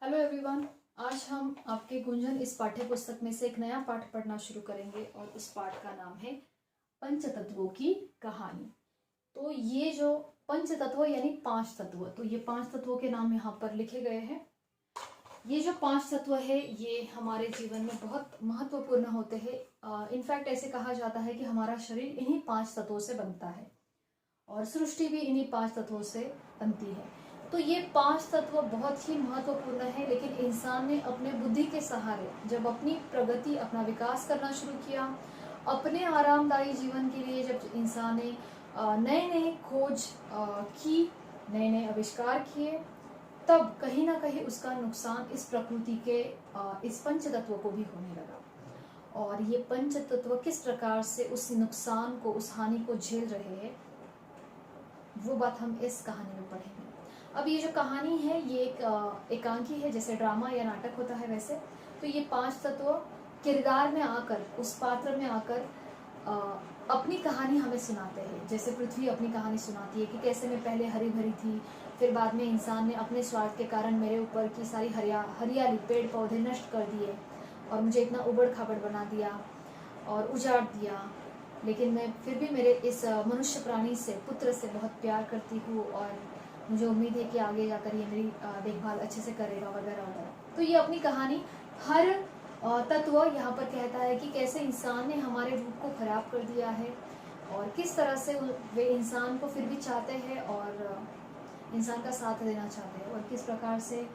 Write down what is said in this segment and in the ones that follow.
Hello everyone. आज हम आपके गुंजन इस पाठ्य पुस्तक में से एक नया पाठ पढ़ना शुरू करेंगे और उस पाठ का नाम है पंचतत्वों की कहानी। तो ये जो पंचतत्व यानी पांच तत्व, तो ये पांच तत्वों के नाम यहाँ पर लिखे गए हैं। ये जो पांच तत्व है ये हमारे जीवन में बहुत महत्वपूर्ण होते हैं। इनफैक्ट ऐसे कहा जाता है कि हमारा शरीर इन्हीं पांच तत्वों से बनता है और सृष्टि भी इन्हीं पांच तत्वों से बनती है। तो ये पांच तत्व बहुत ही महत्वपूर्ण है, लेकिन इंसान ने अपने बुद्धि के सहारे जब अपनी प्रगति, अपना विकास करना शुरू किया, अपने आरामदायी जीवन के लिए जब इंसान ने नए नए खोज की, नए नए आविष्कार किए, तब कहीं ना कहीं उसका नुकसान इस प्रकृति के इस पंच तत्व को भी होने लगा। और ये पंच तत्व किस प्रकार से उस नुकसान को, उस हानि को झेल रहे हैं, वो बात हम इस कहानी में पढ़ेंगे। अब ये जो कहानी है ये एक एकांकी है, जैसे ड्रामा या नाटक होता है वैसे। तो ये पांच तत्व किरदार में आकर, उस पात्र में आकर अपनी कहानी हमें सुनाते हैं। जैसे पृथ्वी अपनी कहानी सुनाती है कि कैसे मैं पहले हरी भरी थी, फिर बाद में इंसान ने अपने स्वार्थ के कारण मेरे ऊपर की सारी हरियाली, पेड़ पौधे नष्ट कर दिए और मुझे इतना उबड़ खाबड़ बना दिया और उजाड़ दिया। लेकिन मैं फिर भी मेरे इस मनुष्य प्राणी से, पुत्र से बहुत प्यार करती हूँ और मुझे उम्मीद है कि आगे जाकर ये मेरी देखभाल अच्छे से करेगा वगैरह वगैरह। तो ये अपनी कहानी हर तत्व यहाँ पर कहता है कि कैसे इंसान ने हमारे रूप को खराब कर दिया है और किस तरह से वे इंसान को फिर भी चाहते हैं और इंसान का साथ देना चाहते हैं और किस प्रकार से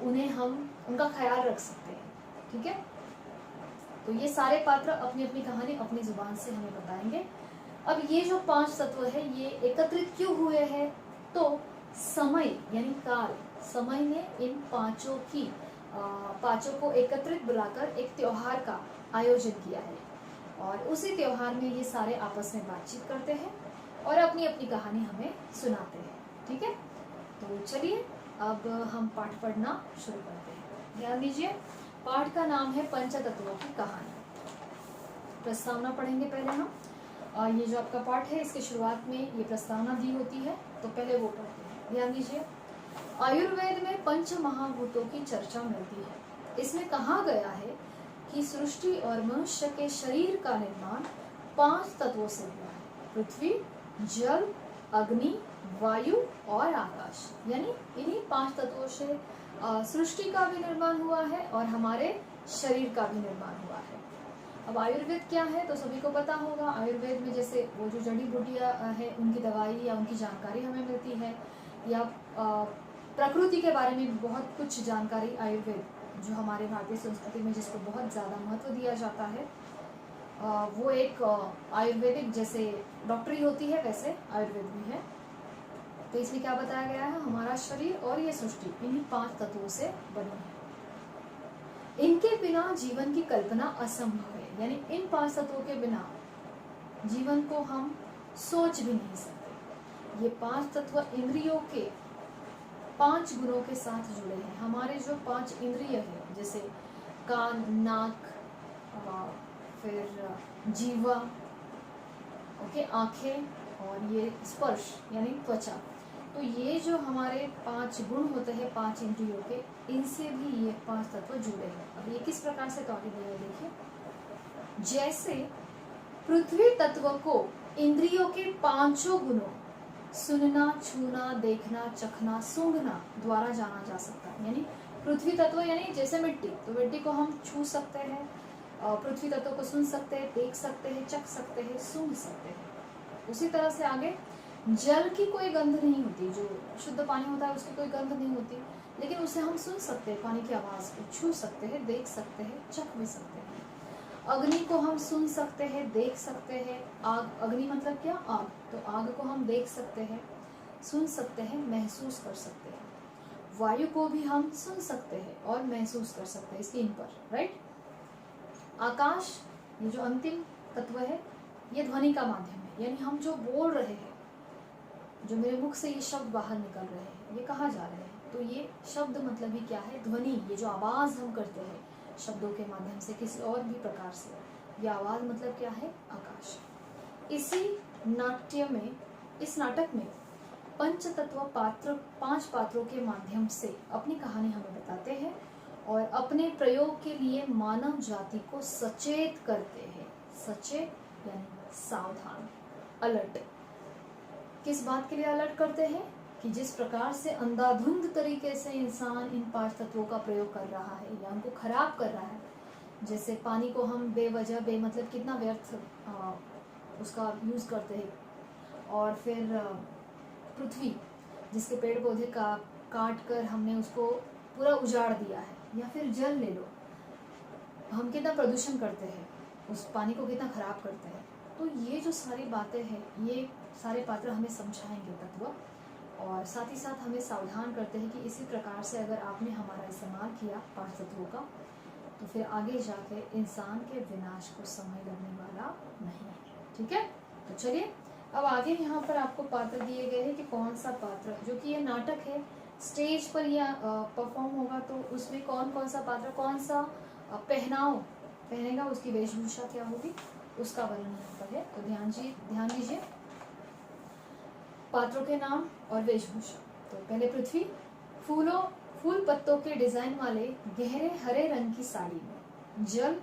उन्हें हम उनका ख्याल रख सकते हैं। ठीक है, तो ये सारे पात्र अपनी अपनी कहानी अपनी जुबान से हमें बताएंगे। अब ये जो पांच तत्व है ये एकत्रित क्यों हुए हैं? तो समय यानी काल, समय ने इन पांचों को एकत्रित बुलाकर एक त्योहार का आयोजन किया है और उसी त्योहार में ये सारे आपस में बातचीत करते हैं और अपनी अपनी कहानी हमें सुनाते हैं। ठीक है, तो चलिए अब हम पाठ पढ़ना शुरू करते हैं। ध्यान दीजिए, पाठ का नाम है पंचतत्वों की कहानी। प्रस्तावना पढ़ेंगे पहले हम। ये जो आपका पाठ है इसके शुरुआत में ये प्रस्तावना दी होती है, तो पहले वो पढ़ते हैं। ध्यान दीजिए, आयुर्वेद में पंच महाभूतों की चर्चा मिलती है। इसमें कहा गया है कि सृष्टि और मनुष्य के शरीर का निर्माण पांच तत्वों से हुआ है: पृथ्वी, जल, अग्नि, वायु और आकाश। यानी इन्हीं पांच तत्वों से सृष्टि का भी निर्माण हुआ है और हमारे शरीर का भी निर्माण हुआ है। अब आयुर्वेद क्या है तो सभी को पता होगा। आयुर्वेद में जैसे वो जो जड़ी बूटियाँ है उनकी दवाई या उनकी जानकारी हमें मिलती है, या प्रकृति के बारे में बहुत कुछ जानकारी आयुर्वेद, जो हमारे भारतीय संस्कृति में जिसको बहुत ज़्यादा महत्व दिया जाता है, वो एक आयुर्वेदिक जैसे डॉक्टरी होती है वैसे आयुर्वेद भी है। तो इसमें क्या बताया गया है, हमारा शरीर और ये सृष्टि इन्हीं पांच तत्वों से बनी है। इनके बिना जीवन की कल्पना असंभव है। यानी इन पांच तत्वों के बिना जीवन को हम सोच भी नहीं सकते। ये पांच तत्व इंद्रियों के पांच गुणों के साथ जुड़े हैं। हमारे जो पांच इंद्रिय है, जैसे कान, नाक, फिर जीवा, आंखें और ये स्पर्श यानी त्वचा, तो ये जो हमारे पांच गुण होते हैं पांच इंद्रियों के, इनसे भी ये पांच तत्व जुड़े हैं। अब ये किस प्रकार से टॉपिक है देखिए, जैसे पृथ्वी तत्व को इंद्रियों के पांचों गुणों सुनना, छूना, देखना, चखना, सूंघना द्वारा जाना जा सकता है। यानी पृथ्वी तत्व यानी जैसे मिट्टी, तो मिट्टी को हम छू सकते हैं, पृथ्वी तत्व को सुन सकते हैं, देख सकते हैं, चख सकते हैं, सूंघ सकते हैं। उसी तरह से आगे जल की कोई गंध नहीं होती, जो शुद्ध पानी होता है उसकी कोई गंध नहीं होती, लेकिन उसे हम सुन सकते हैं, पानी की आवाज़ को छू सकते हैं, देख सकते हैं, चख भी सकते हैं। अग्नि को हम सुन सकते हैं, देख सकते हैं। आग, अग्नि मतलब क्या? आग। तो आग को हम देख सकते हैं, सुन सकते हैं, महसूस कर सकते हैं। वायु को भी हम सुन सकते हैं और महसूस कर सकते हैं स्किन पर, राइट। आकाश, ये जो अंतिम तत्व है, ये ध्वनि का माध्यम है। यानी हम जो बोल रहे हैं, जो मेरे मुख से ये शब्द बाहर निकल रहे हैं, ये कहाँ जा रहे हैं, तो ये शब्द मतलब ही क्या है? ध्वनि। ये जो आवाज़ हम करते हैं शब्दों के माध्यम से, किसी और भी प्रकार से, ये आवाज़ मतलब क्या है? आकाश। इसी नाट्य में, इस नाटक में पंचतत्व पात्र 5 पात्रों के माध्यम से अपनी कहानी हमें बताते हैं और अपने प्रयोग के लिए मानव जाति को सचेत करते हैं। सचेत यानी सावधान, अलर्ट। किस बात के लिए अलर्ट करते हैं कि जिस प्रकार से अंधाधुंध तरीके से इंसान इन 5 तत्वों का प्रयोग कर रहा है या उनको खराब कर रहा है। जैसे पानी को हम बेवजह बेमतलब कितना व्यर्थ उसका यूज़ करते हैं, और फिर पृथ्वी जिसके पेड़ पौधे का काट कर हमने उसको पूरा उजाड़ दिया है, या फिर जल ले लो, हम कितना प्रदूषण करते हैं, उस पानी को कितना खराब करते हैं। तो ये जो सारी बातें हैं, ये सारे पात्र हमें समझाएंगे तत्व, और साथ ही साथ हमें सावधान करते हैं कि इसी प्रकार से अगर आपने हमारा इस्तेमाल किया 5 तत्वों का, तो फिर आगे जाके इंसान के विनाश को समय लगने वाला नहीं है। ठीक है, तो चलिए अब आगे यहाँ पर आपको पात्र दिए गए हैं कि कौन सा पात्र, जो कि ये नाटक है, स्टेज पर यह परफॉर्म होगा, तो उसमें कौन कौन सा पात्र कौन सा पहनाव पहनेगा, उसकी वेशभूषा क्या होगी, उसका वर्णन यहाँ पर है। तो ध्यान दीजिए पात्रों के नाम और वेशभूषा। तो पहले पृथ्वी फूल पत्तों के डिजाइन वाले गहरे हरे रंग की साड़ी में, जल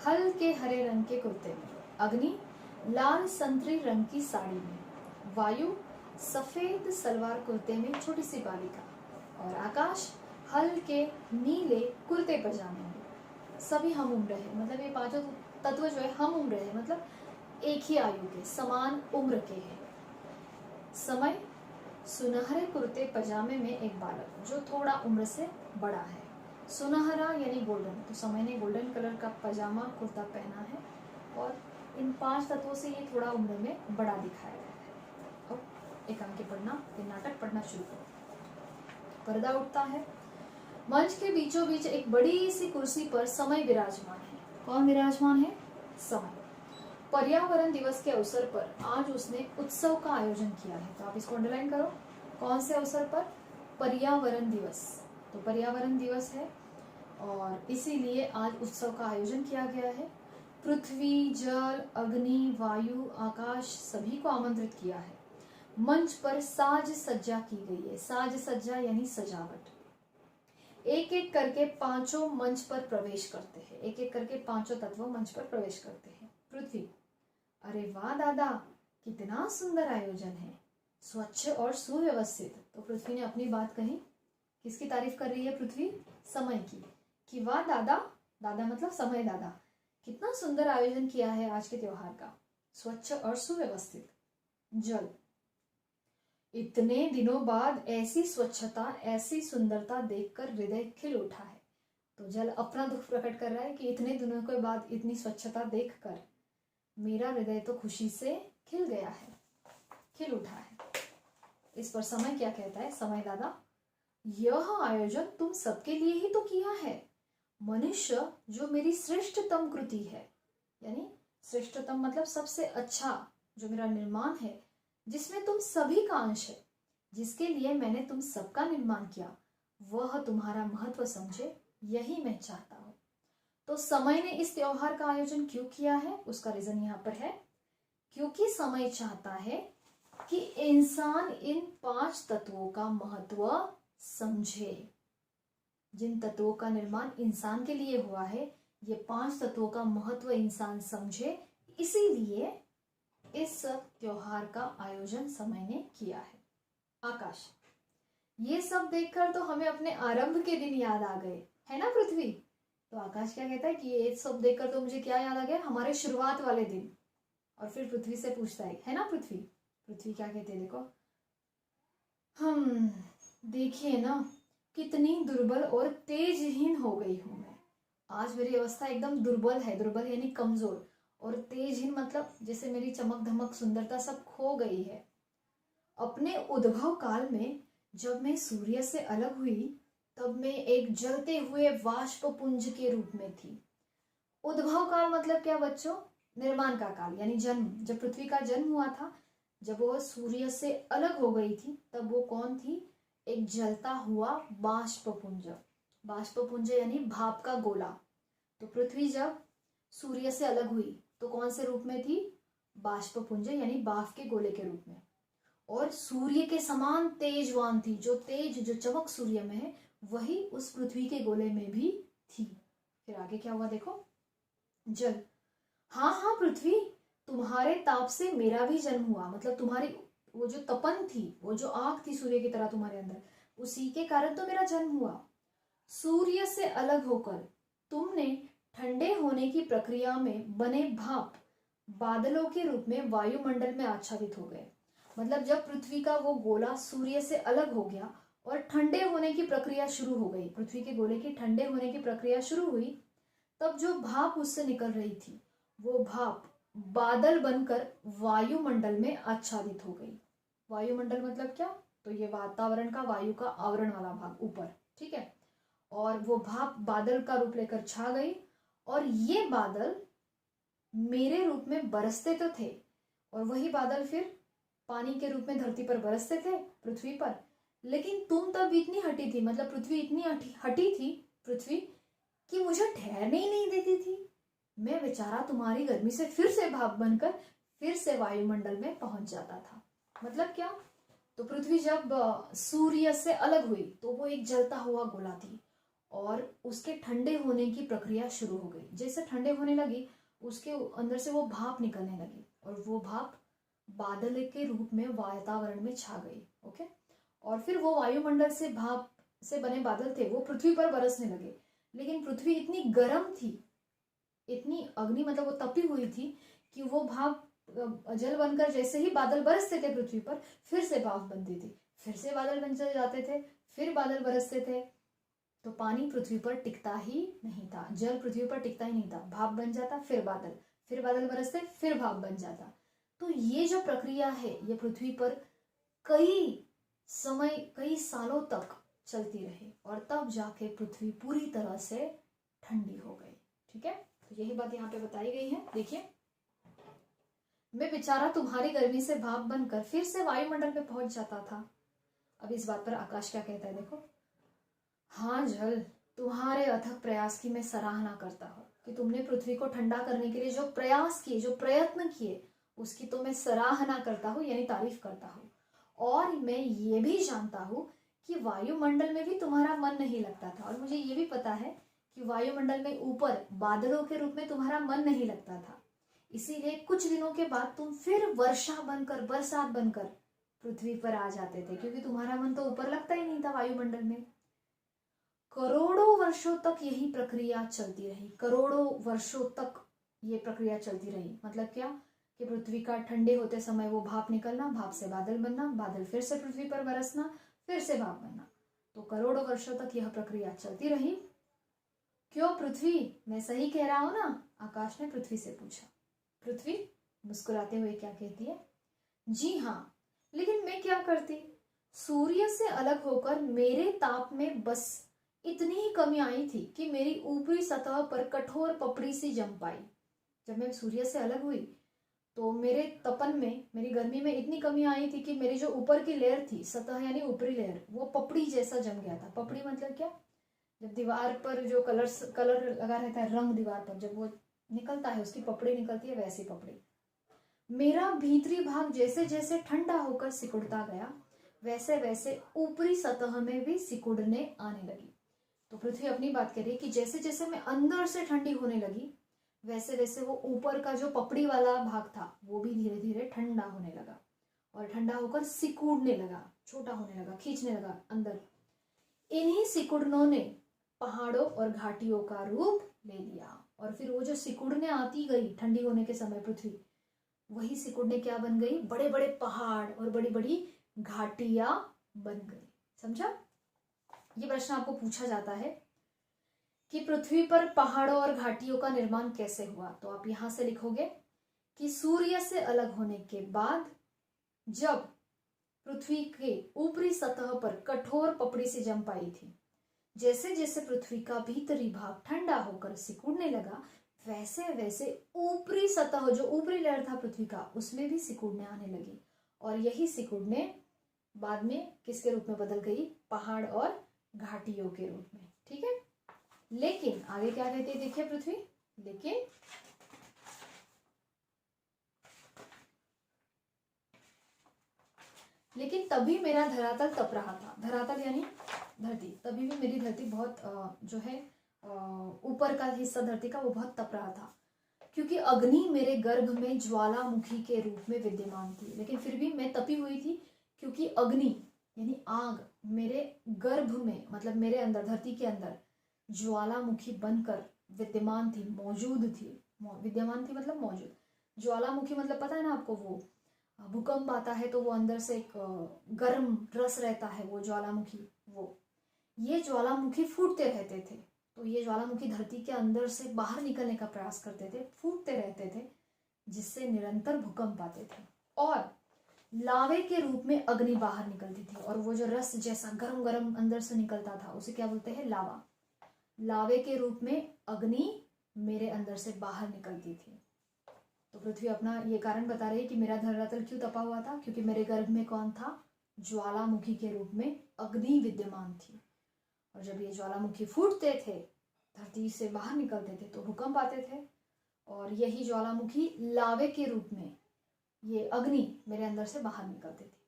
हल्के हरे रंग के कुर्ते में, अग्नि लाल संतरी रंग की साड़ी में, वायु सफेद सलवार कुर्ते में छोटी सी बालिका, और आकाश हल्के नीले कुर्ते पजामे में। सभी हम उम्र है, मतलब ये 5 तत्व जो है हम उम्र है, मतलब एक ही आयु के, समान उम्र के हैं। समय सुनहरे कुर्ते पजामे में एक बालक जो थोड़ा उम्र से बड़ा है। सुनहरा यानी गोल्डन, तो समय ने गोल्डन कलर का पजामा कुर्ता पहना है, और इन 5 तत्वों से ये थोड़ा उम्र में बड़ा दिखाया गया है। अब एकांकी पढ़ना, ये नाटक पढ़ना शुरू करो। पर्दा उठता है, मंच के बीचों बीच एक बड़ी सी कुर्सी पर समय विराजमान है। कौन विराजमान है? समय। पर्यावरण दिवस के अवसर पर आज उसने उत्सव का आयोजन किया है, तो आप इसको अंडरलाइन करो। कौन से अवसर पर? पर्यावरण दिवस। तो पर्यावरण दिवस है और इसीलिए आज उत्सव का आयोजन किया गया है। पृथ्वी, जल, अग्नि, वायु, आकाश सभी को आमंत्रित किया है। मंच पर साज सज्जा की गई है। साज सज्जा यानी सजावट। एक एक करके 5 मंच पर प्रवेश करते हैं। एक एक करके 5 तत्व मंच पर प्रवेश करते हैं। पृथ्वी, अरे वाह दादा, कितना सुंदर आयोजन है, स्वच्छ और सुव्यवस्थित। तो पृथ्वी ने अपनी बात कही। किसकी तारीफ कर रही है पृथ्वी? समय की, कि वाह दादा, दादा मतलब समय दादा, कितना सुंदर आयोजन किया है आज के त्योहार का, स्वच्छ और सुव्यवस्थित। जल, इतने दिनों बाद ऐसी स्वच्छता, ऐसी सुंदरता देखकर हृदय खिल उठा है। तो जल अपना दुख प्रकट कर रहा है कि इतने दिनों के बाद इतनी स्वच्छता देखकर मेरा हृदय तो खुशी से खिल गया है, खिल उठा है। इस पर समय क्या कहता है? समय दादा, यह आयोजन तुम सबके लिए ही तो किया है। मनुष्य जो मेरी श्रेष्ठतम कृति है, यानी श्रेष्ठतम मतलब सबसे अच्छा जो मेरा निर्माण है, जिसमें तुम सभी का अंश है, जिसके लिए मैंने तुम सबका निर्माण किया, वह तुम्हारा महत्व समझे, यही मैं चाहता हूं। तो समय ने इस त्योहार का आयोजन क्यों किया है? उसका रीजन यहाँ पर है, क्योंकि समय चाहता है कि इंसान इन 5 तत्वों का महत्व समझे। जिन तत्वों का निर्माण इंसान के लिए हुआ है, ये 5 तत्वों का महत्व इंसान समझे, इसीलिए इस त्योहार का आयोजन समय ने किया है। आकाश, ये सब देखकर तो हमें अपने आरंभ के दिन याद आ गए, है ना पृथ्वी? तो आकाश क्या कहता है कि ये सब देखकर तो मुझे क्या याद आ गया? हमारे शुरुआत वाले दिन। और फिर पृथ्वी से पूछता है ना पृथ्वी? पृथ्वी क्या कहती है देखो, देखिए ना, कितनी दुर्बल और तेजहीन हो गई हूं मैं। आज मेरी अवस्था एकदम दुर्बल है। दुर्बल यानी कमजोर, और तेजहीन मतलब जैसे मेरी चमक धमक सुंदरता सब खो गई है। अपने उद्भव काल में जब मैं सूर्य से अलग हुई, तब मैं एक जलते हुए वाष्प पुंज के रूप में थी। उद्भव काल मतलब क्या बच्चों? निर्माण का काल, यानी जन्म। जब पृथ्वी का जन्म हुआ था, जब वह सूर्य से अलग हो गई थी, तब वो कौन थी? एक जलता हुआ बाष्पपुंज। बाष्पपुंज यानी भाप का गोला। तो पृथ्वी जब सूर्य से अलग हुई तो कौन से रूप में थी? बाष्पपुंज यानी भाप के गोले के रूप में। और सूर्य के समान तेजवान थी। जो तेज, जो चमक सूर्य में है, वही उस पृथ्वी के गोले में भी थी। फिर आगे क्या हुआ देखो। जल, हाँ हाँ पृथ्वी, तुम्हारे ताप से मेरा भी जन्म हुआ। मतलब तुम्हारी वो जो तपन थी, वो जो आग थी सूर्य की तरह तुम्हारे अंदर, उसी के कारण तो मेरा जन्म हुआ। सूर्य से अलग होकर तुमने ठंडे होने की प्रक्रिया में बने भाप बादलों के रूप में वायुमंडल में आच्छादित हो गए। मतलब जब पृथ्वी का वो गोला सूर्य से अलग हो गया और ठंडे होने की प्रक्रिया शुरू हो गई, पृथ्वी के गोले की ठंडे होने की प्रक्रिया शुरू हुई, तब जो भाप उससे निकल रही थी, वो भाप बादल बनकर वायुमंडल में आच्छादित हो गई। वायुमंडल मतलब क्या? तो ये वातावरण का, वायु का आवरण वाला भाग ऊपर, ठीक है। और वो भाप बादल का रूप लेकर छा गई, और ये बादल मेरे रूप में बरसते तो थे, और वही बादल फिर पानी के रूप में धरती पर बरसते थे, पृथ्वी पर। लेकिन तुम तब इतनी हटी थी, मतलब पृथ्वी इतनी हटी थी, पृथ्वी, कि मुझे ठहरने ही नहीं देती थी। मैं बेचारा तुम्हारी गर्मी से फिर से भाप बनकर फिर से वायुमंडल में पहुंच जाता था। मतलब क्या? तो पृथ्वी जब सूर्य से अलग हुई तो वो एक जलता हुआ गोला थी, और उसके ठंडे होने की प्रक्रिया शुरू हो गई। जैसे ठंडे होने लगी, उसके अंदर से वो भाप निकलने लगी, और वो भाप बादल के रूप में वातावरण में छा गई। ओके, और फिर वो वायुमंडल से भाप से बने बादल थे, वो पृथ्वी पर बरसने लगे। लेकिन पृथ्वी इतनी गर्म थी, इतनी अग्नि, मतलब वो तपी हुई थी, कि वो भाप जल बनकर जैसे ही बादल बरसते थे पृथ्वी पर, फिर से भाप बनती थी, फिर से बादल बन जाते थे, फिर बादल बरसते थे। तो पानी पृथ्वी पर टिकता ही नहीं था, जल पृथ्वी पर टिकता ही नहीं था। भाप बन जाता, फिर बादल बरसते, फिर भाप बन जाता। तो ये जो प्रक्रिया है, ये पृथ्वी पर कई समय, कई सालों तक चलती रही, और तब जाके पृथ्वी पूरी तरह से ठंडी हो गई। ठीक है, तो यही बात यहाँ पे बताई गई है। देखिए, मैं बेचारा तुम्हारी गर्मी से भाप बनकर फिर से वायुमंडल में पहुंच जाता था। अब इस बात पर आकाश क्या कहता है देखो। हाँ जल, तुम्हारे अथक प्रयास की मैं सराहना करता हूँ, कि तुमने पृथ्वी को ठंडा करने के लिए जो प्रयास किए, जो प्रयत्न किए, उसकी तो मैं सराहना करता हूँ, यानी तारीफ करता हूँ। और मैं ये भी जानता हूँ कि वायुमंडल में भी तुम्हारा मन नहीं लगता था, और मुझे ये भी पता है कि वायुमंडल में ऊपर बादलों के रूप में तुम्हारा मन नहीं लगता था। इसीलिए कुछ दिनों के बाद तुम फिर वर्षा बनकर, बरसात बनकर पृथ्वी पर आ जाते थे, क्योंकि तुम्हारा मन तो ऊपर लगता ही नहीं था वायुमंडल में। करोड़ों वर्षों तक यही प्रक्रिया चलती रही, करोड़ों वर्षों तक ये प्रक्रिया चलती रही। मतलब क्या? कि पृथ्वी का ठंडे होते समय वो भाप निकलना, भाप से बादल बनना, बादल फिर से पृथ्वी पर बरसना, फिर से भाप बनना। तो करोड़ों वर्षों तक यह प्रक्रिया चलती रही। क्यों पृथ्वी, मैं सही कह रहा हूं ना? आकाश ने पृथ्वी से पूछा। पृथ्वी मुस्कुराते हुए क्या कहती है? जी हाँ, लेकिन मैं क्या करती? सूर्य से अलग होकर मेरे ताप में बस इतनी ही कमी आई थी कि मेरी ऊपरी सतह पर कठोर पपड़ी सी जम पाई। जब मैं सूर्य से अलग हुई तो मेरे तपन में, मेरी गर्मी में इतनी कमी आई थी कि मेरी जो ऊपर की लेयर थी, सतह यानी ऊपरी लेयर, वो पपड़ी जैसा जम गया था। पपड़ी मतलब क्या? जब दीवार पर जो कलर लगा रहता है, रंग दीवार पर जब वो निकलता है, उसकी पपड़ी निकलती है, वैसी पपड़ी। मेरा भीतरी भाग जैसे जैसे ठंडा होकर सिकुड़ता गया, वैसे वैसे ऊपरी सतह में भी सिकुड़ने आने लगी। तो पृथ्वी अपनी बात कह रही है कि जैसे जैसे मैं अंदर से ठंडी होने लगी, वैसे वैसे वो ऊपर का जो पपड़ी वाला भाग था, वो भी धीरे धीरे ठंडा होने लगा, और ठंडा होकर सिकुड़ने लगा, छोटा होने लगा, खींचने लगा अंदर। इन्हीं सिकुड़नों ने पहाड़ों और घाटियों का रूप ले लिया, और फिर वो जो सिकुड़ने आती गई ठंडी होने के समय पृथ्वी, वही सिकुड़ने क्या बन गई? बड़े बड़े पहाड़ और बड़ी बड़ी घाटियां बन गई। समझा? ये प्रश्न आपको पूछा जाता है कि पृथ्वी पर पहाड़ों और घाटियों का निर्माण कैसे हुआ। तो आप यहां से लिखोगे कि सूर्य से अलग होने के बाद जब पृथ्वी के ऊपरी सतह पर कठोर पपड़ी से जम पाई थी, जैसे जैसे पृथ्वी का भीतरी भाग ठंडा होकर सिकुड़ने लगा, वैसे वैसे ऊपरी सतह, जो ऊपरी लेयर था पृथ्वी का, उसमें भी सिकुड़ने आने लगी, और यही सिकुड़ने बाद में किसके रूप में बदल गई? पहाड़ और घाटियों के रूप में। ठीक है, लेकिन आगे क्या कहती है देखिए पृथ्वी। लेकिन तभी मेरा धरातल तप रहा था। धरातल यानी धरती, तभी भी मेरी धरती बहुत जो है ऊपर का हिस्सा धरती का वो बहुत तप रहा था, क्योंकि अग्नि मेरे गर्भ में ज्वालामुखी के रूप में विद्यमान थी। लेकिन फिर भी मैं तपी हुई थी, क्योंकि अग्नि यानी आग मेरे गर्भ में, मतलब मेरे अंदर, धरती के अंदर ज्वालामुखी बनकर विद्यमान थी, मौजूद थी। विद्यमान थी मतलब मौजूद। ज्वालामुखी मतलब पता है ना आपको, वो भूकंप आता है तो वो अंदर से एक गर्म रस रहता है, वो ज्वालामुखी, वो ये ज्वालामुखी फूटते रहते थे। तो ये ज्वालामुखी धरती के अंदर से बाहर निकलने का प्रयास करते थे, फूटते रहते थे, जिससे निरंतर भूकंप आते थे। और लावे के रूप में अग्नि बाहर निकलती थी, और वो जो रस जैसा गरम गरम अंदर से निकलता था उसे क्या बोलते हैं, लावा। लावे के रूप में अग्नि मेरे अंदर से बाहर निकलती थी। तो पृथ्वी अपना ये कारण बता रही है कि मेरा धरातल क्यों तपा हुआ था, क्योंकि मेरे गर्भ में कौन था, ज्वालामुखी के रूप में अग्नि विद्यमान थी। और जब ये ज्वालामुखी फूटते थे, धरती से बाहर निकलते थे, तो भूकंप आते थे। और यही ज्वालामुखी लावे के रूप में ये अग्नि मेरे अंदर से बाहर निकलती थी।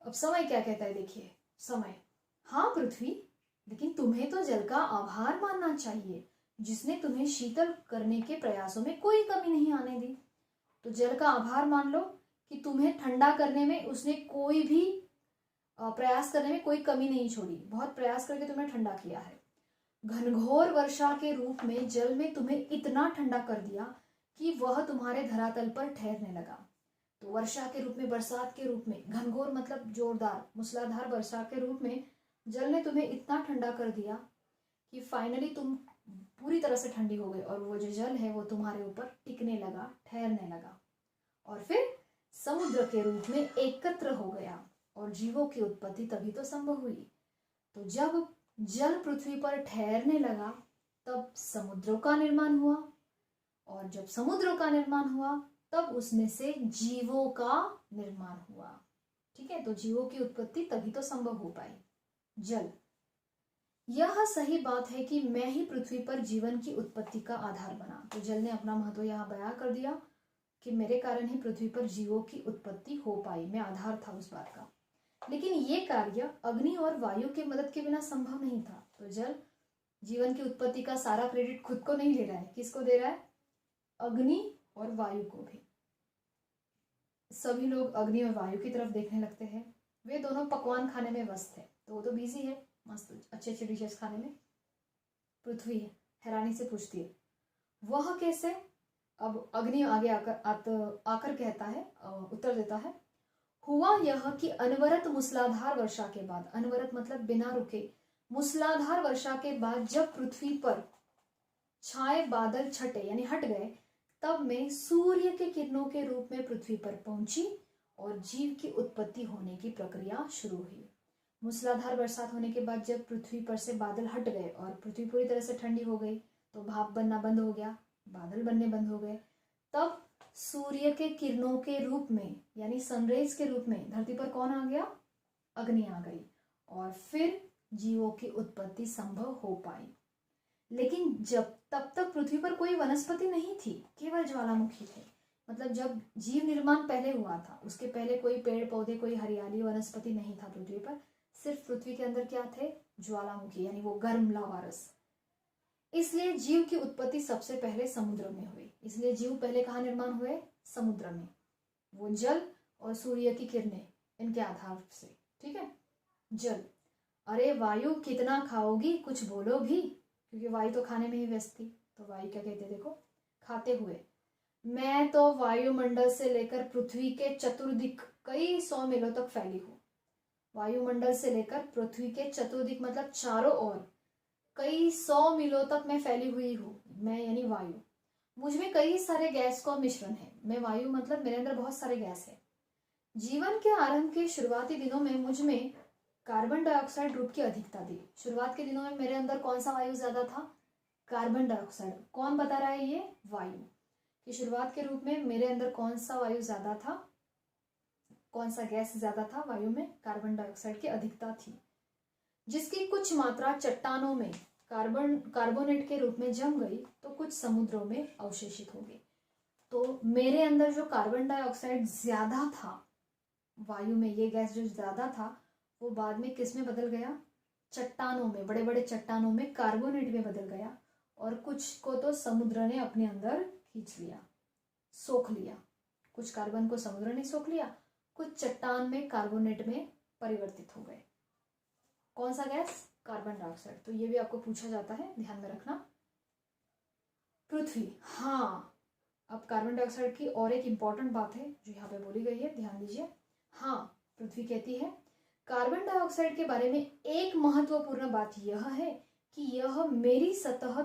अब समय क्या कहता है, देखिए समय, हाँ पृथ्वी, लेकिन तुम्हें तो जल का आभार मानना चाहिए, जिसने तुम्हें शीतल करने के प्रयासों में कोई कमी नहीं आने दी। तो जल का आभार मान लो कि तुम्हें ठंडा करने में उसने कोई भी प्रयास करने में कोई कमी नहीं छोड़ी, बहुत प्रयास करके तुम्हें ठंडा किया है। घनघोर वर्षा के रूप में जल में तुम्हें इतना ठंडा कर दिया कि वह तुम्हारे धरातल पर ठहरने लगा। तो वर्षा के रूप में, बरसात के रूप में, घनघोर मतलब जोरदार मूसलाधार वर्षा के रूप में जल ने तुम्हें इतना ठंडा कर दिया कि फाइनली तुम पूरी तरह से ठंडी हो गई, और वो जो जल है वो तुम्हारे ऊपर टिकने लगा, ठहरने लगा, और फिर समुद्र के रूप में एकत्र हो गया, और जीवों की उत्पत्ति तभी तो संभव हुई। तो जब जल पृथ्वी पर ठहरने लगा, तब समुद्रों का निर्माण हुआ, और जब समुद्रों का निर्माण हुआ, तब उसमें से जीवों का निर्माण हुआ। ठीक है, तो जीवों की उत्पत्ति तभी तो संभव हो पाई। जल, यह सही बात है कि मैं ही पृथ्वी पर जीवन की उत्पत्ति का आधार बना। तो जल ने अपना महत्व यहाँ बयां कर दिया कि मेरे कारण ही पृथ्वी पर जीवों की उत्पत्ति हो पाई, मैं आधार था उस बात का। लेकिन ये कार्य अग्नि और वायु की मदद के बिना संभव नहीं था। तो जल जीवन की उत्पत्ति का सारा क्रेडिट खुद को नहीं ले रहा है, किसको दे रहा है, अग्नि और वायु को भी। सभी लोग अग्नि और वायु की तरफ देखने लगते हैं। वे दोनों पकवान खाने में व्यस्त है, तो वो तो बिजी है मस्त अच्छे अच्छे डिशेस खाने में। पृथ्वी हैरानी से पूछती है, वह कैसे। अब अग्नि आगे आकर कहता है, उत्तर देता है, हुआ यह कि अनवरत मूसलाधार वर्षा के बाद, अनवरत मतलब बिना रुके, मूसलाधार वर्षा के बाद जब पृथ्वी पर छाए बादल छटे यानी हट गए, तब मैं सूर्य के किरणों के रूप में पृथ्वी पर पहुंची, और जीव की उत्पत्ति होने की प्रक्रिया शुरू हुई। मूसलाधार बरसात होने के बाद जब पृथ्वी पर से बादल हट गए और पृथ्वी पूरी तरह से ठंडी हो गई, तो भाप बनना बंद हो गया, बादल बनने बंद हो गए, तब सूर्य के किरणों के रूप में यानी सनरेज के रूप में धरती पर कौन आ गया, अग्नि आ गई, और फिर जीवों की उत्पत्ति संभव हो पाई। लेकिन जब तब तक पृथ्वी पर कोई वनस्पति नहीं थी, केवल ज्वालामुखी थे। मतलब जब जीव निर्माण पहले हुआ था, उसके पहले कोई पेड़ पौधे, कोई हरियाली वनस्पति नहीं था पृथ्वी पर। सिर्फ पृथ्वी के अंदर क्या थे, ज्वालामुखी यानी वो गर्म लावा रस। इसलिए जीव की उत्पत्ति सबसे पहले समुद्र में हुई। इसलिए जीव पहले कहाँ निर्माण हुए, समुद्र में, वो जल और सूर्य की किरणें इनके आधार से। ठीक है, जल, अरे वायु कितना खाओगी, कुछ बोलो भी, क्योंकि वायु तो खाने में ही व्यस्त थी। तो वायु क्या कहते, देखो, खाते हुए, मैं तो वायुमंडल से लेकर पृथ्वी के चतुर्दिक कई 100 मीलों तक फैली हूँ। वायुमंडल से लेकर पृथ्वी के चतुर्दिक मतलब चारों ओर कई 100 मीलों तक मैं फैली हुई हूँ। मैं यानी वायु, मुझ में कई सारे गैस का मिश्रण है। मैं वायु मतलब मेरे अंदर बहुत सारे गैस है। जीवन के आरंभ के शुरुआती दिनों में मुझ में कार्बन डाइऑक्साइड रूप की अधिकता थी। शुरुआत के दिनों में मेरे अंदर कौन सा वायु ज्यादा था, कार्बन डाइऑक्साइड। कौन बता रहा है, ये वायु, कि शुरुआत के रूप में मेरे अंदर कौन सा वायु ज्यादा था, कौन सा गैस ज्यादा था वायु में, कार्बन डाइऑक्साइड की अधिकता थी, जिसकी कुछ मात्रा चट्टानों में कार्बोनेट के रूप में जम गई तो कुछ समुद्रों में अवशेषित हो गई। तो मेरे अंदर जो कार्बन डाइऑक्साइड ज्यादा था वायु में ये गैस जो ज्यादा था वो बाद में किस में बदल गया, चट्टानों में, बड़े बड़े चट्टानों में कार्बोनेट में बदल गया, और कुछ को तो समुद्र ने अपने अंदर खींच लिया, सोख लिया। कुछ कार्बन को समुद्र ने सोख लिया, कुछ चट्टान में कार्बोनेट में परिवर्तित हो गए। कौन सा गैस, कार्बन डाइऑक्साइड। तो ये भी आपको पूछा जाता है, ध्यान में रखना। पृथ्वी, हाँ, अब कार्बन डाइऑक्साइड की और एक इंपॉर्टेंट बात है जो यहाँ पे बोली गई है, ध्यान दीजिए। हाँ, पृथ्वी कहती है कार्बन डाइऑक्साइड के बारे में एक महत्वपूर्ण बात यह है कि यह मेरी सतह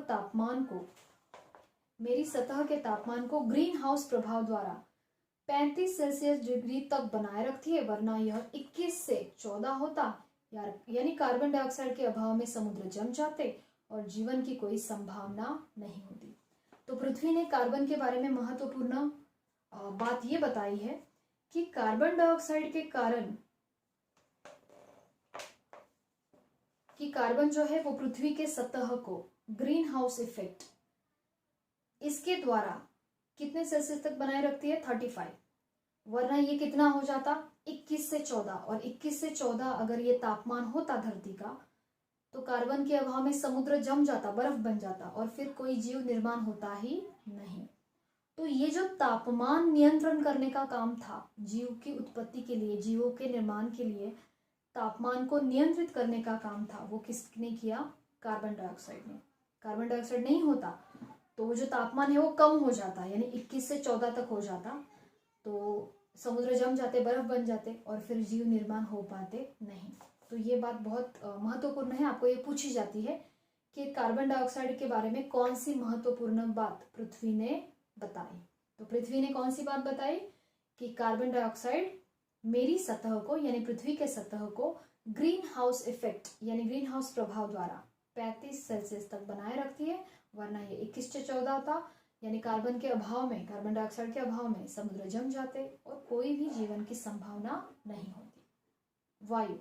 के तापमान को ग्रीन हाउस प्रभाव द्वारा 35 सेल्सियस डिग्री तक बनाए रखती है, वरना यह 21 से 14 होता, यानी कार्बन डाइऑक्साइड के अभाव में समुद्र जम जाते और जीवन की कोई संभावना नहीं होती। तो पृथ्वी ने कार्बन के बारे में महत्वपूर्ण बात यह बताई है कि कार्बन डाइऑक्साइड के कारण कि कार्बन जो है वो पृथ्वी के सतह को ग्रीन हाउस इफेक्ट इसके द्वारा कितने सेल्सियस तक बनाए रखती है, 35, वरना ये कितना हो जाता, 21 से 14, और 21 से 14 अगर ये तापमान होता धरती का तो कार्बन के अभाव में समुद्र जम जाता, बर्फ बन जाता, और फिर कोई जीव निर्माण होता ही नहीं। तो ये जो तापमान नियंत्रण करने का काम था जीव की उत्पत्ति के लिए, जीवों के निर्माण के लिए तापमान को नियंत्रित करने का काम था, वो किसने किया, कार्बन डाइऑक्साइड ने। कार्बन डाइऑक्साइड नहीं होता तो वो जो तापमान है वो कम हो जाता, यानी 21 से 14 तक हो जाता, तो समुद्र जम जाते, बर्फ बन जाते, और फिर जीव निर्माण हो पाते नहीं। तो ये बात बहुत महत्वपूर्ण है, आपको ये पूछी जाती है कि कार्बन डाइऑक्साइड के बारे में कौन सी महत्वपूर्ण बात पृथ्वी ने बताई। तो पृथ्वी ने कौन सी बात बताई कि कार्बन डाइऑक्साइड मेरी सतह को, यानी पृथ्वी के सतह को ग्रीन हाउस इफेक्ट यानी ग्रीन हाउस प्रभाव द्वारा 35 सेल्सियस तक बनाए रखती है, वरना ये 21 से 14 था, यानी कार्बन के अभाव में, कार्बन डाइऑक्साइड के अभाव में समुद्र जम जाते और कोई भी जीवन की संभावना नहीं होती। वायु,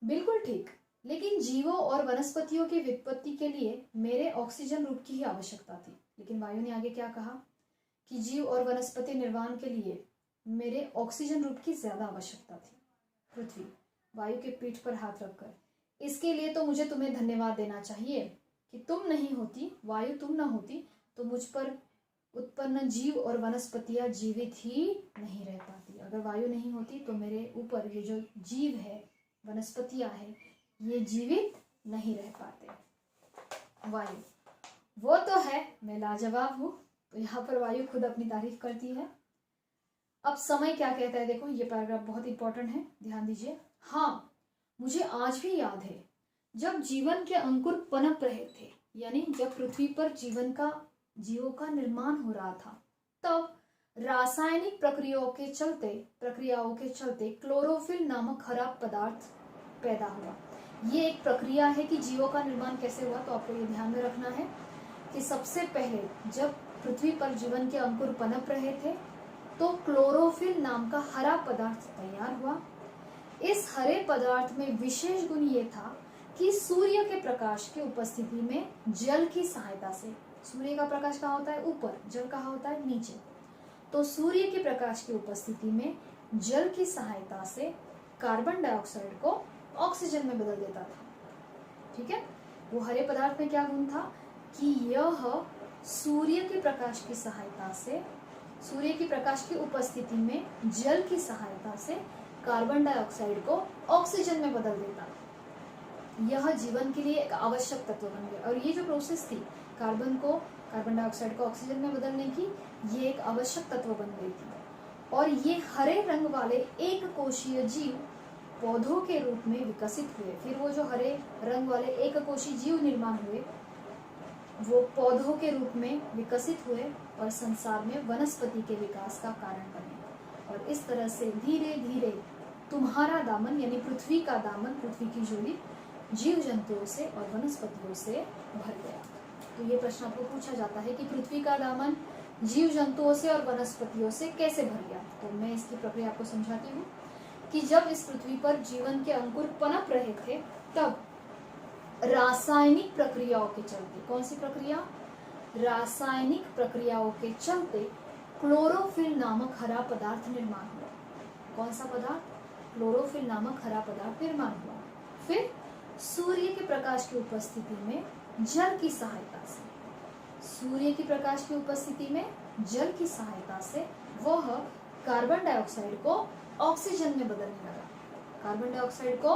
बिल्कुल ठीक, लेकिन जीवों और वनस्पतियों की वित्पत्ति के लिए मेरे ऑक्सीजन रूप की ही आवश्यकता थी। लेकिन वायु ने आगे क्या कहा कि जीव और वनस्पति निर्माण के लिए मेरे ऑक्सीजन रूप की ज्यादा आवश्यकता थी। पृथ्वी, वायु के पीठ पर हाथ रखकर, इसके लिए तो मुझे तुम्हें धन्यवाद देना चाहिए कि तुम नहीं होती, वायु तुम ना होती तो मुझ पर उत्पन्न जीव और वनस्पतियां जीवित ही नहीं रह पाती। अगर वायु नहीं होती तो मेरे ऊपर ये जो जीव है, वनस्पतियां है, ये जीवित नहीं रह पाते। वायु, वो तो है, मैं लाजवाब हूं। तो यहाँ पर वायु खुद अपनी तारीफ करती है। अब समय क्या कहता है, देखो ये पैराग्राफ बहुत इंपॉर्टेंट है, ध्यान दीजिए। हाँ, मुझे आज भी याद है जब जीवन के अंकुर पनप रहे थे, यानी जब पृथ्वी पर जीवों का निर्माण हो रहा था, तब रासायनिक प्रक्रियाओं के चलते क्लोरोफिल नामक खराब पदार्थ पैदा हुआ। ये एक प्रक्रिया है कि जीवों का निर्माण कैसे हुआ, तो आपको ये ध्यान में रखना है कि सबसे पहले जब पृथ्वी पर जीवन के अंकुर पनप रहे थे तो क्लोरोफिल नाम का हरा पदार्थ तैयार हुआ। इस हरे पदार्थ में विशेष गुण ये था कि सूर्य के प्रकाश की उपस्थिति में जल की सहायता से, सूर्य का प्रकाश कहाँ होता है, ऊपर, जल कहाँ होता है, नीचे, तो सूर्य के प्रकाश की उपस्थिति में जल की सहायता से कार्बन डाइऑक्साइड को ऑक्सीजन में बदल देता था। ठीक है, वो हरे पदार्थ में क्या गुण था कि यह सूर्य के प्रकाश की सहायता से, सूर्य की प्रकाश की उपस्थिति में जल की सहायता से कार्बन डाइऑक्साइड को ऑक्सीजन में बदल देता। यह जीवन के लिए एक आवश्यक तत्व बन गया, और ये जो प्रोसेस थी कार्बन डाइऑक्साइड को ऑक्सीजन में बदलने की, ये एक आवश्यक तत्व बन गई थी। और ये हरे रंग वाले एक कोशीय जीव पौधों के रूप में विकसित हुए। फिर वो जो हरे रंग वाले एक कोशीय जीव निर्माण हुए वो पौधों के रूप में विकसित हुए और संसार में वनस्पति के विकास का कारण बने। और इस तरह से धीरे धीरे तुम्हारा दामन, यानी पृथ्वी का दामन, पृथ्वी की झोली जीव जंतुओं से और वनस्पतियों से भर गया। तो ये प्रश्न आपको पूछा जाता है कि पृथ्वी का दामन जीव जंतुओं से और वनस्पतियों से कैसे भर गया। तो मैं इसकी प्रक्रिया आपको समझाती हूँ कि जब इस पृथ्वी पर जीवन के अंकुर पनप रहे थे, तब रासायनिक प्रक्रियाओं के चलते, कौन सी प्रक्रिया, रासायनिक प्रक्रियाओं के चलते क्लोरोफिल नामक हरा पदार्थ निर्माण हुआ। कौन सा पदार्थ? क्लोरोफिल नामक हरा पदार्थ निर्माण हुआ। फिर सूर्य के प्रकाश की उपस्थिति में जल की सहायता से, सूर्य की प्रकाश की उपस्थिति में जल की सहायता से वह कार्बन डाइऑक्साइड को ऑक्सीजन में बदलने लगा, कार्बन डाइऑक्साइड को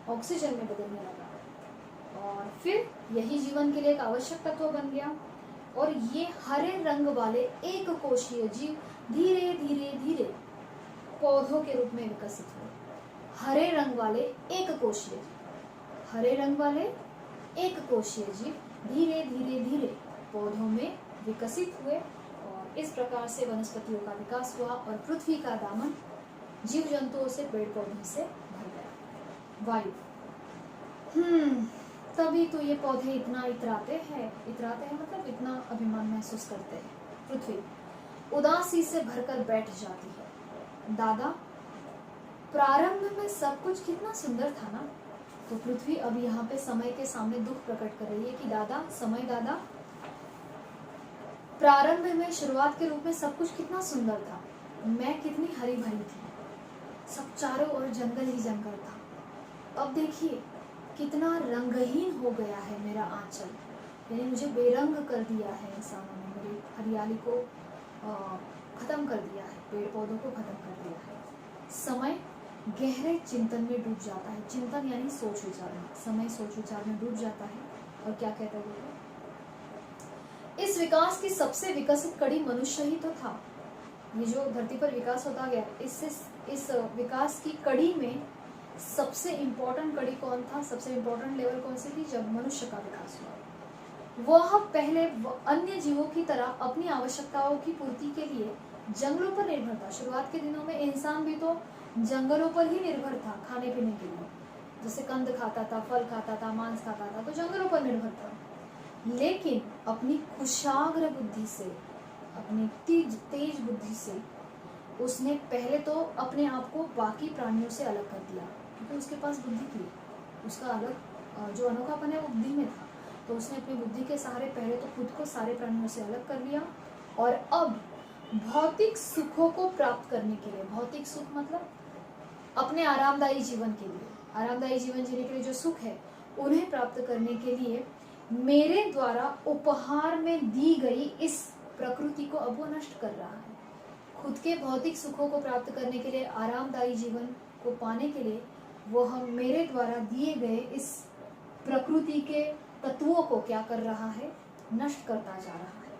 ऑक्सीजन में बदलने लगा और फिर यही जीवन के लिए एक आवश्यक तत्व बन गया। और ये हरे रंग वाले एक कोशीय जीव धीरे धीरे धीरे पौधों के रूप में विकसित हुए। हरे रंग वाले एक कोशीय जीव, हरे रंग वाले एक कोशीय जीव धीरे धीरे धीरे पौधों में विकसित हुए और इस प्रकार से वनस्पतियों का विकास हुआ और पृथ्वी का दामन जीव जंतुओं से, पेड़ पौधों से भर गया। वायु, तभी तो ये पौधे इतना इतराते हैं मतलब इतना अभिमान महसूस करते हैं। पृथ्वी उदासी से भरकर बैठ जाती है। दादा, प्रारंभ में सब कुछ कितना सुंदर था ना। तो पृथ्वी अब यहाँ पे समय के सामने दुख प्रकट कर रही है कि दादा, दादा, प्रारंभ में शुरुआत के रूप में सब कुछ कितना सुंदर था, मैं कितनी हरी भरी थी, सब चारों ओर जंगल ही जंगल था। अब देखिए कितना रंगहीन हो गया है मेरा आंचल, यानी मुझे बेरंग कर दिया है इंसानों ने, मेरी हरियाली को खत्म कर दिया है, पेड़ पौधों को खत्म कर दिया है। समय गहरे चिंतन में डूब जाता है। चिंतन यानी सोच विचार में, समय सोच विचार में डूब जाता है और क्या कहता है, इस विकास की सबसे विकसित कड़ी मनुष्य ही तो था। ये जो धरती पर विकास होता गया, इससे इस विकास की कड़ी में सबसे इम्पोर्टेंट कड़ी कौन था, सबसे इम्पोर्टेंट लेवल कौन सी थी? जब मनुष्य का विकास हुआ। वह पहले अन्य जीवों की तरह अपनी आवश्यकताओं की पूर्ति के लिए जंगलों पर निर्भर था। शुरुआत के दिनों में इंसान भी तो जंगलों पर ही निर्भर था खाने पीने के लिए, जैसे कंद खाता था, फल खाता था, मांस खाता था, तो जंगलों पर निर्भर था। लेकिन अपनी कुशाग्र बुद्धि से, अपनी तेज बुद्धि से उसने पहले तो अपने आप को बाकी प्राणियों से अलग कर दिया, क्योंकि उसके पास बुद्धि थी, उसका अलग जो अनोखापन है वो बुद्धि में था। तो उसने अपनी बुद्धि के सहारे पहले तो खुद को सारे प्राणियों से अलग कर लिया और अब भौतिक सुखों को प्राप्त करने के लिए, भौतिक सुख मतलब अपने आरामदायी जीवन के लिए, आरामदायी जीवन जीने के लिए जो सुख है उन्हें प्राप्त करने के लिए मेरे द्वारा उपहार में दी गई इस प्रकृति को अब वो नष्ट कर रहा है। खुद के भौतिक सुखों को प्राप्त करने के लिए, आरामदायी जीवन को पाने के लिए वो हम मेरे द्वारा दिए गए इस प्रकृति के तत्वों को क्या कर रहा है? नष्ट करता जा रहा है।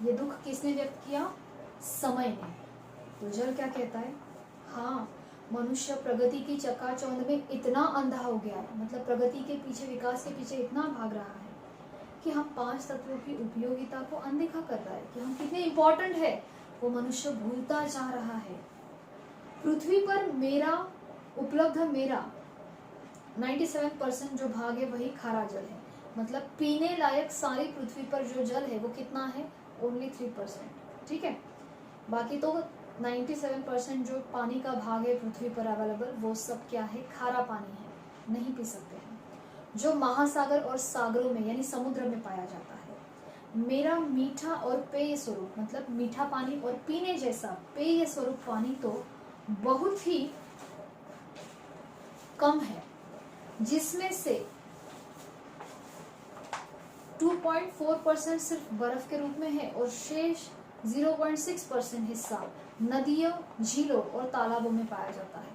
ये दुख किसने व्यक्त किया? समय ने। तो जल क्या कहता है? हाँ, मनुष्य प्रगति की चकाचौंध में इतना अंधा हो गया है, मतलब प्रगति के पीछे, विकास के पीछे इतना भाग रहा है कि हम 5 तत्वों की उपयोगिता को अनदेखा कर रहा है कि हम कितने इंपॉर्टेंट है, वो मनुष्य भूलता जा रहा है। पृथ्वी पर उपलब्ध मेरा 97% जो भाग है वही खारा जल है, मतलब पीने लायक सारी पृथ्वी पर जो जल है वो कितना है? ओनली 3%। ठीक है, बाकी तो 97% जो पानी का भाग है पृथ्वी पर अवेलेबल, वो सब क्या है? खारा पानी है, नहीं पी सकते हैं, जो महासागर और सागरों में यानी समुद्र में पाया जाता है। मेरा मीठा और पेय स्वरूप, मतलब मीठा पानी और पीने जैसा पेय स्वरूप पानी तो बहुत ही कम है, जिसमें से 2.4% सिर्फ बर्फ के रूप में है और शेष 0.6% हिस्सा नदियों, झीलों और तालाबों में पाया जाता है।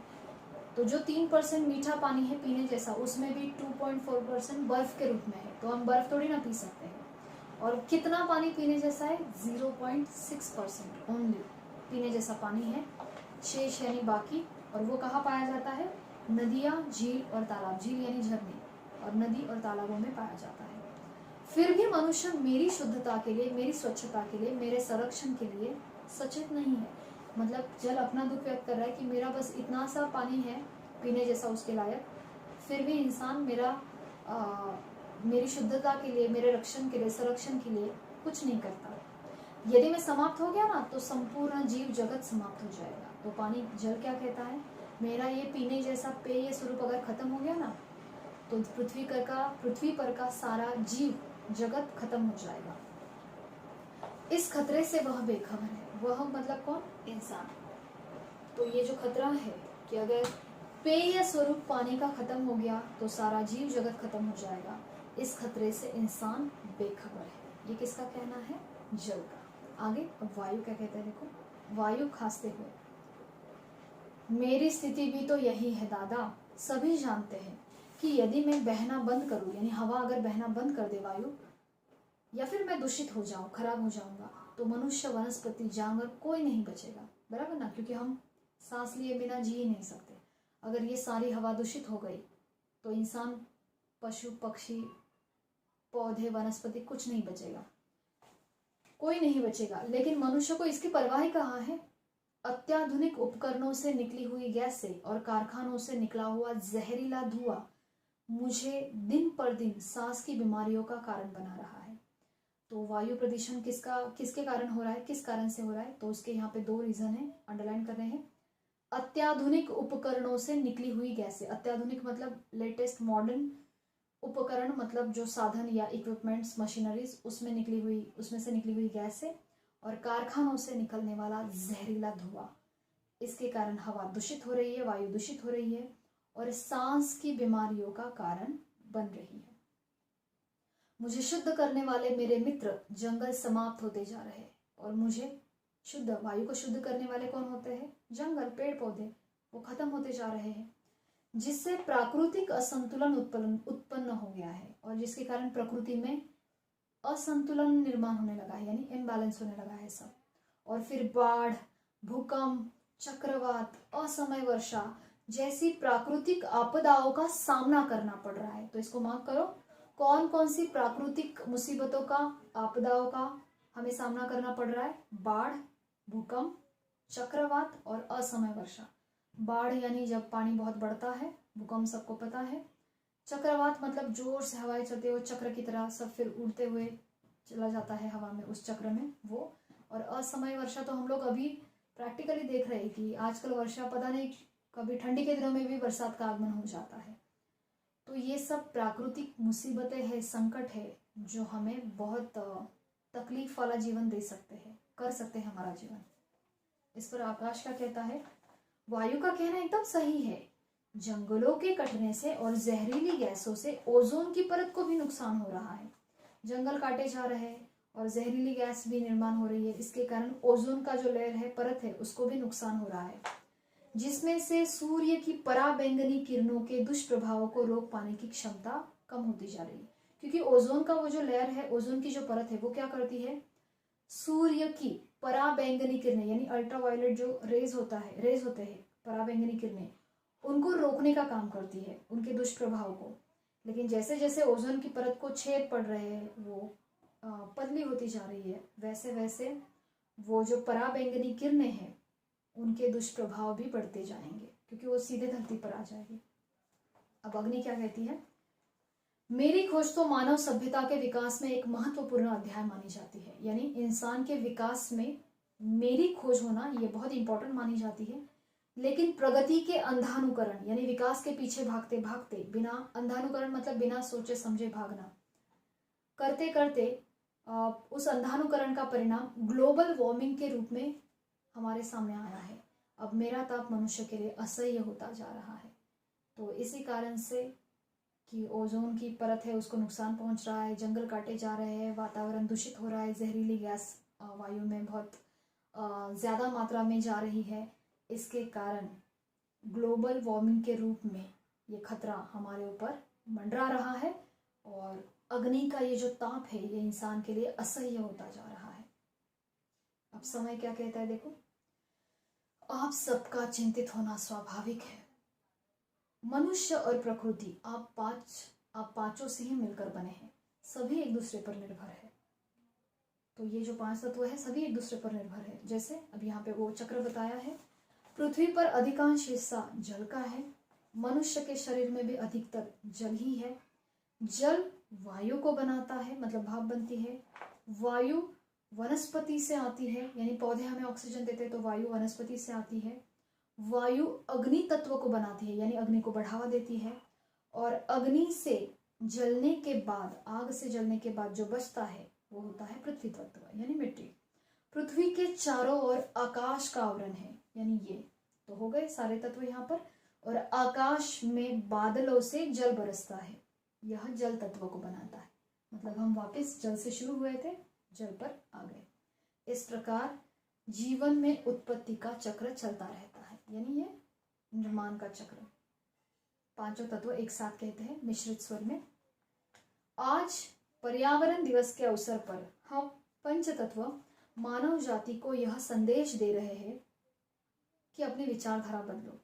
तो जो 3% मीठा पानी है पीने जैसा, उसमें भी 2.4% बर्फ के रूप में है, तो हम बर्फ थोड़ी ना पी सकते हैं। और कितना पानी पीने जैसा है? 0.6% ओनली पीने जैसा पानी है, शेष यानी बाकी। और वो कहाँ पाया जाता है? नदियाँ, झील और तालाब, झील यानी झरने, और नदी और तालाबों में पाया जाता है। फिर भी मनुष्य मेरी शुद्धता के लिए, मेरी स्वच्छता के लिए, मेरे संरक्षण के लिए सचेत नहीं है। मतलब जल अपना दुख व्यक्त कर रहा है कि मेरा बस इतना सा पानी है पीने जैसा उसके लायक, फिर भी इंसान मेरी शुद्धता के लिए, मेरे रक्षण के लिए, संरक्षण के लिए कुछ नहीं करता। यदि मैं समाप्त हो गया ना तो संपूर्ण जीव जगत समाप्त हो जाएगा। तो पानी, जल क्या कहता है? मेरा ये पीने जैसा पेय स्वरूप अगर खत्म हो गया ना तो पृथ्वी पर का सारा जीव जगत खत्म हो जाएगा। इस खतरे से वह बेखबर है। वह मतलब कौन? इंसान। तो ये जो खतरा है कि अगर पेय स्वरूप पानी का खत्म हो गया तो सारा जीव जगत खत्म हो जाएगा, इस खतरे से इंसान बेखबर है। ये किसका कहना है? जल का। आगे अब वायु क्या कहता है, देखो। वायु खांसते हुए, मेरी स्थिति भी तो यही है दादा, सभी जानते हैं कि यदि मैं बहना बंद करूं, यानी हवा अगर बहना बंद कर दे वायु, या फिर मैं दूषित हो जाऊं, खराब हो जाऊंगा, तो मनुष्य, वनस्पति, जानवर कोई नहीं बचेगा, बराबर ना? क्योंकि हम सांस लिए बिना जी ही नहीं सकते। अगर ये सारी हवा दूषित हो गई तो इंसान, पशु, पक्षी, पौधे, वनस्पति कुछ नहीं बचेगा, कोई नहीं बचेगा। लेकिन मनुष्य को इसकी परवाह ही कहाँ है? अत्याधुनिक उपकरणों से निकली हुई गैस से और कारखानों से निकला हुआ जहरीला धुआं मुझे दिन पर दिन सांस की बीमारियों का कारण बना रहा है। तो वायु प्रदूषण किसके कारण हो रहा है, किस कारण से हो रहा है? तो उसके यहाँ पे 2 रीजन है, अंडरलाइन कर रहे हैं। अत्याधुनिक उपकरणों से निकली हुई गैसें, अत्याधुनिक मतलब लेटेस्ट मॉडर्न उपकरण, मतलब जो साधन या इक्विपमेंट्स, मशीनरीज, उसमें से निकली हुई गैसें और कारखानों से निकलने वाला जहरीला धुआं, इसके कारण हवा दूषित हो रही है, वायु दूषित हो रही है और सांस की बीमारियों का कारण बन रही है। मुझे शुद्ध करने वाले मेरे मित्र जंगल समाप्त होते जा रहे हैं और मुझे शुद्ध, वायु को शुद्ध करने वाले कौन होते हैं? जंगल, पेड़ पौधे, वो खत्म होते जा रहे हैं, जिससे प्राकृतिक असंतुलन उत्पन्न हो गया है और जिसके कारण प्रकृति में असंतुलन निर्माण होने लगा है, यानी इम्बैलेंस होने लगा है सब। और फिर बाढ़, भूकंप, चक्रवात, असमय वर्षा जैसी प्राकृतिक आपदाओं का सामना करना पड़ रहा है। तो इसको मार्क करो, कौन कौन सी प्राकृतिक मुसीबतों का, आपदाओं का हमें सामना करना पड़ रहा है? बाढ़, भूकंप, चक्रवात और असमय वर्षा। बाढ़ यानी जब पानी बहुत बढ़ता है, भूकंप सबको पता है, चक्रवात मतलब जोर से हवाएं चलते हुए चक्र की तरह सब फिर उड़ते हुए चला जाता है हवा में, उस चक्र में वो। और असमय वर्षा तो हम लोग अभी प्रैक्टिकली देख रहे हैं कि आजकल वर्षा, पता नहीं कभी ठंडी के दिनों में भी बरसात का आगमन हो जाता है। तो ये सब प्राकृतिक मुसीबतें हैं, संकट है, जो हमें बहुत तकलीफ वाला जीवन दे सकते हैं, कर सकते हैं हमारा जीवन। इस पर आकाश क्या कहता है? वायु का कहना एकदम सही है, जंगलों के कटने से और जहरीली गैसों से ओजोन की परत को भी नुकसान हो रहा है। जंगल काटे जा रहे हैं और जहरीली गैस भी निर्माण हो रही है, इसके कारण ओजोन का जो लेयर है, परत है, उसको भी नुकसान हो रहा है, जिसमें से सूर्य की पराबैंगनी किरणों के दुष्प्रभावों को रोक पाने की क्षमता कम होती जा रही है। क्योंकि ओजोन का वो जो लेयर है, ओजोन की जो परत है, वो क्या करती है? सूर्य की पराबैंगनी किरणें, यानी अल्ट्रावायलेट जो रेज होते हैं, पराबैंगनी किरणें, उनको रोकने का काम करती है, उनके दुष्प्रभाव को। लेकिन जैसे जैसे ओजोन की परत को छेद पड़ रहे हैं, वो पतली होती जा रही है, वैसे वैसे वो जो पराबैंगनी किरणें हैं, उनके दुष्प्रभाव भी बढ़ते जाएंगे, क्योंकि वो सीधे धरती पर आ जाएगी। अब अग्नि क्या कहती है? मेरी खोज तो मानव सभ्यता के विकास में एक महत्वपूर्ण अध्याय मानी जाती है, यानी इंसान के विकास में मेरी खोज होना ये बहुत इंपॉर्टेंट मानी जाती है। लेकिन प्रगति के अंधानुकरण, यानी विकास के पीछे भागते भागते, बिना अंधानुकरण मतलब बिना सोचे समझे भागना, करते करते उस अंधानुकरण का परिणाम ग्लोबल वार्मिंग के रूप में हमारे सामने आया है। अब मेरा ताप मनुष्य के लिए असह्य होता जा रहा है। तो इसी कारण से कि ओजोन की परत है, उसको नुकसान पहुंच रहा है, जंगल काटे जा रहे हैं, वातावरण दूषित हो रहा है, जहरीली गैस वायु में बहुत ज़्यादा मात्रा में जा रही है। इसके कारण ग्लोबल वार्मिंग के रूप में ये खतरा हमारे ऊपर मंडरा रहा है और अग्नि का ये जो ताप है, ये इंसान के लिए असह्य होता जा रहा है। अब समय क्या कहता है, देखो। आप सबका चिंतित होना स्वाभाविक है। मनुष्य और प्रकृति, आप पांचों से ही मिलकर बने हैं, सभी एक दूसरे पर निर्भर है। तो ये जो 5 तत्व है, सभी एक दूसरे पर निर्भर है। जैसे अब यहाँ पे वो चक्र बताया है, पृथ्वी पर अधिकांश हिस्सा जल का है, मनुष्य के शरीर में भी अधिकतर जल ही है। जल वायु को बनाता है, मतलब भाप बनती है। वायु वनस्पति से आती है, यानी पौधे हमें ऑक्सीजन देते हैं तो वायु वनस्पति से आती है। वायु अग्नि तत्व को बनाती है, यानी अग्नि को बढ़ावा देती है। और अग्नि से जलने के बाद, आग से जलने के बाद जो बचता है वो होता है पृथ्वी तत्व, यानी मिट्टी। पृथ्वी के चारों ओर आकाश का आवरण है, यानी ये। तो हो गए सारे तत्व यहाँ पर। और आकाश में बादलों से जल बरसता है, यह जल तत्व को बनाता है। मतलब हम वापस जल से शुरू हुए थे, जल पर आ गए। इस प्रकार जीवन में उत्पत्ति का चक्र चलता रहता है, यानी ये निर्माण का चक्र। पांचों तत्व एक साथ कहते हैं मिश्रित स्वर में। आज पर्यावरण दिवस के अवसर पर हम पंच तत्व मानव जाति को यह संदेश दे रहे हैं कि अपनी विचारधारा बदलो,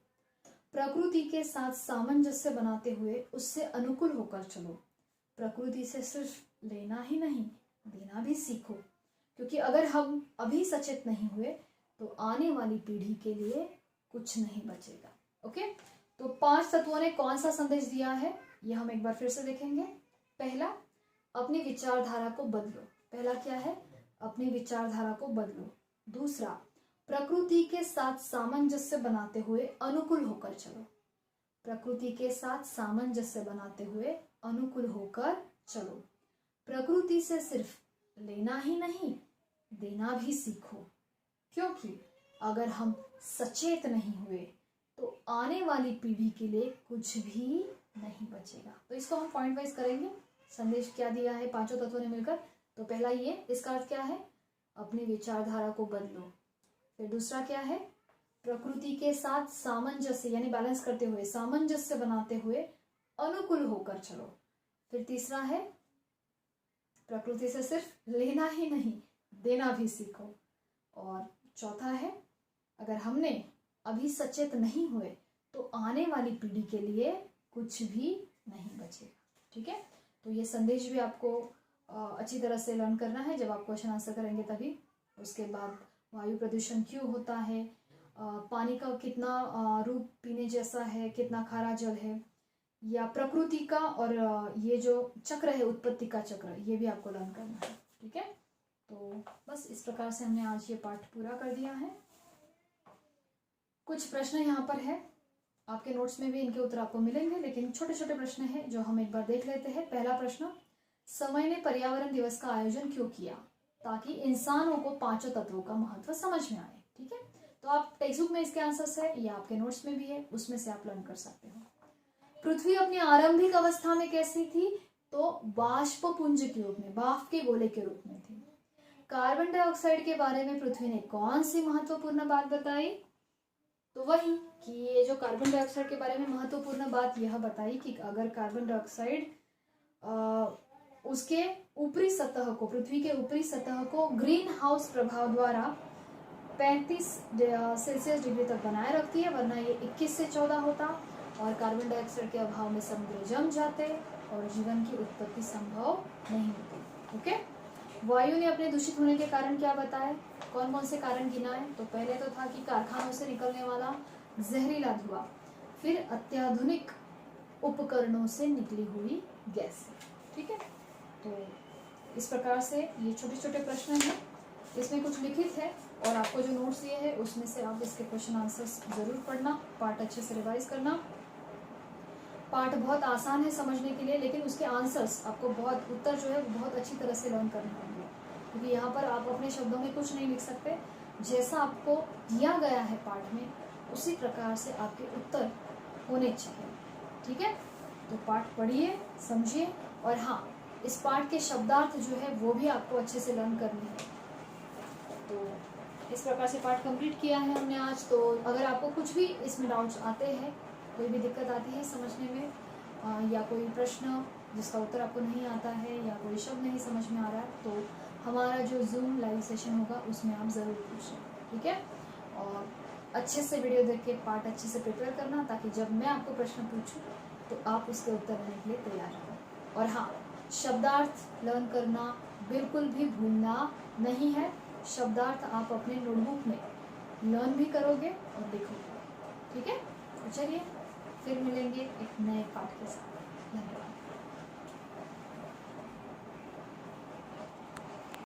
प्रकृति के साथ सामंजस्य बनाते हुए उससे अनुकूल होकर चलो। प्रकृति से सिर्फ लेना ही नहीं, देना भी सीखो, क्योंकि अगर हम अभी सचेत नहीं हुए तो आने वाली पीढ़ी के लिए कुछ नहीं बचेगा। ओके, तो पांच तत्वों ने कौन सा संदेश दिया है ये हम एक बार फिर से देखेंगे। पहला, अपनी विचारधारा को बदलो। पहला क्या है? अपनी विचारधारा को बदलो। दूसरा, प्रकृति के साथ सामंजस्य बनाते हुए अनुकूल होकर चलो। प्रकृति के साथ सामंजस्य बनाते हुए अनुकूल होकर चलो। प्रकृति से सिर्फ लेना ही नहीं, देना भी सीखो, क्योंकि अगर हम सचेत नहीं हुए तो आने वाली पीढ़ी के लिए कुछ भी नहीं बचेगा। तो इसको हम पॉइंट वाइज करेंगे। संदेश क्या दिया है पांचों तत्वों ने मिलकर? तो पहला ये, इसका अर्थ क्या है? अपनी विचारधारा को बदलो। फिर दूसरा क्या है? प्रकृति के साथ सामंजस्य यानी बैलेंस करते हुए, सामंजस्य बनाते हुए अनुकूल होकर चलो। फिर तीसरा है, प्रकृति से सिर्फ लेना ही नहीं, देना भी सीखो। और चौथा है, अगर हमने अभी सचेत नहीं हुए तो आने वाली पीढ़ी के लिए कुछ भी नहीं बचेगा। ठीक है, तो ये संदेश भी आपको अच्छी तरह से लर्न करना है जब आप क्वेश्चन आंसर करेंगे तभी। उसके बाद वायु प्रदूषण क्यों होता है, पानी का कितना रूप पीने जैसा है, कितना खारा जल है, या प्रकृति का और ये जो चक्र है उत्पत्ति का चक्र, ये भी आपको लर्न करना है। ठीक है, तो बस इस प्रकार से हमने आज ये पाठ पूरा कर दिया है। कुछ प्रश्न यहाँ पर है, आपके नोट्स में भी इनके उत्तर आपको मिलेंगे, लेकिन छोटे छोटे प्रश्न हैं जो हम एक बार देख लेते हैं। पहला प्रश्न, समय ने पर्यावरण दिवस का आयोजन क्यों किया? ताकि इंसानों को पांचों तत्वों का महत्व समझ में आए। ठीक है, तो आप टेक्स्ट बुक में इसके आंसर्स है या आपके नोट्स में भी है, उसमें से आप लर्न कर सकते हो। पृथ्वी अपनी आरंभिक अवस्था में कैसी थी? तो बाष्प पुंज के रूप में, भाप के गोले के रूप में थी। कार्बन डाइऑक्साइड के बारे में पृथ्वी ने कौन सी महत्वपूर्ण बात बताई? तो वही कि ये जो कार्बन डाइऑक्साइड के बारे में महत्वपूर्ण बात यह बताई कि अगर कार्बन डाइऑक्साइड उसके ऊपरी सतह को, पृथ्वी के ऊपरी सतह को ग्रीन हाउस प्रभाव द्वारा 35 सेल्सियस डिग्री तक बनाए रखती है, वरना ये 21 से 14 होता, और कार्बन डाइऑक्साइड के अभाव में समुद्र जम जाते और जीवन की उत्पत्ति संभव नहीं होती। ओके, वायु ने अपने दूषित होने के कारण क्या बताए? कौन कौन से कारण गिनाए? तो पहले तो था कि कारखानों से निकलने वाला जहरीला धुआं, फिर अत्याधुनिक उपकरणों से निकली हुई गैस। ठीक है, तो इस प्रकार से ये छोटे छोटे प्रश्न हैं, इसमें कुछ लिखित है और आपको जो नोट्स दिए हैं उसमें से आप इसके क्वेश्चन आंसर्स जरूर पढ़ना, पाठ अच्छे से रिवाइज करना। पाठ बहुत आसान है समझने के लिए, लेकिन उसके आंसर्स आपको बहुत, उत्तर जो है वो बहुत अच्छी तरह से लर्न करने होंगे, क्योंकि यहाँ पर आप अपने शब्दों में कुछ नहीं लिख सकते। जैसा आपको दिया गया है पाठ में उसी प्रकार से आपके उत्तर होने चाहिए। ठीक है, तो पाठ पढ़िए, समझिए, और हाँ, इस पाठ के शब्दार्थ जो है वो भी आपको अच्छे से लर्न करने हैं। तो इस प्रकार से पाठ कंप्लीट किया है हमने आज। तो अगर आपको कुछ भी इसमें डाउट्स आते हैं, कोई भी दिक्कत आती है समझने में, या कोई प्रश्न जिसका उत्तर आपको नहीं आता है, या कोई शब्द नहीं समझ में आ रहा है, तो हमारा जो जूम लाइव सेशन होगा उसमें आप ज़रूर पूछें। ठीक है, और अच्छे से वीडियो देख के पाठ अच्छे से प्रिपेयर करना, ताकि जब मैं आपको प्रश्न पूछूं तो आप उसके उत्तर देने के लिए तैयार रहें। और हाँ, शब्दार्थ लर्न करना बिल्कुल भी भूलना नहीं है। शब्दार्थ आप अपने नोटबुक में लर्न भी करोगे और लिखोगे। ठीक है, तो चलिए फिर मिलेंगे एक नए पाठ के साथ। धन्यवाद।